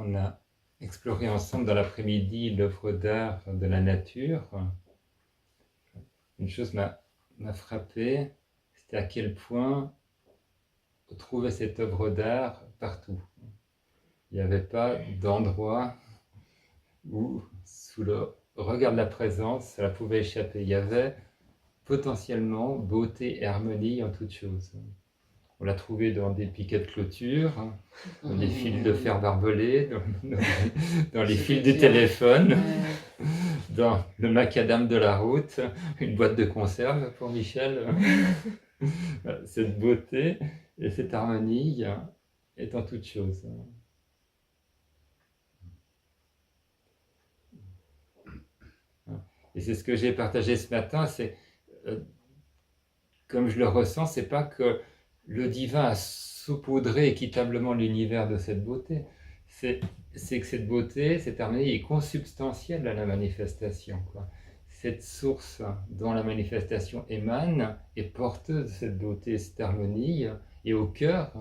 On a exploré ensemble dans l'après-midi l'œuvre d'art de la nature. Une chose m'a frappé, c'était à quel point on trouvait cette œuvre d'art partout. Il n'y avait pas d'endroit où, sous le regard de la présence, cela pouvait échapper. Il y avait potentiellement beauté et harmonie en toute chose. On l'a trouvé dans des piquets de clôture, dans les fils de fer barbelés, dans les fils du téléphone, dans le macadam de la route, une boîte de conserve pour Michel. Cette beauté et cette harmonie est en toute chose. Et c'est ce que j'ai partagé ce matin, c'est comme je le ressens, c'est pas que le divin a saupoudré équitablement l'univers de cette beauté, c'est que cette beauté, cette harmonie est consubstantielle à la manifestation, quoi. Cette source dont la manifestation émane est porteuse de cette beauté, cette harmonie, et au cœur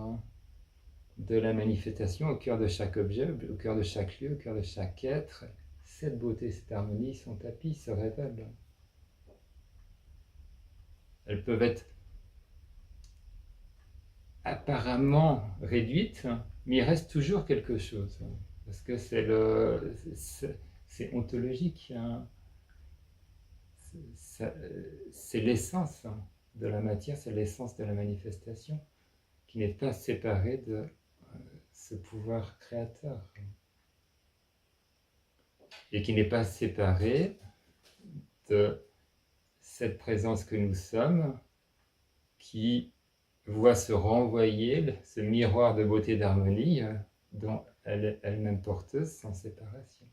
de la manifestation, au cœur de chaque objet, au cœur de chaque lieu, au cœur de chaque être, cette beauté, cette harmonie, son tapis se révèlent. Elles peuvent être apparemment réduites, mais il reste toujours quelque chose, parce que c'est ontologique, c'est l'essence de la matière, c'est l'essence de la manifestation, qui n'est pas séparée de ce pouvoir créateur, et qui n'est pas séparée de cette présence que nous sommes, qui voit se renvoyer ce miroir de beauté et d'harmonie dont elle est elle-même porteuse sans séparation.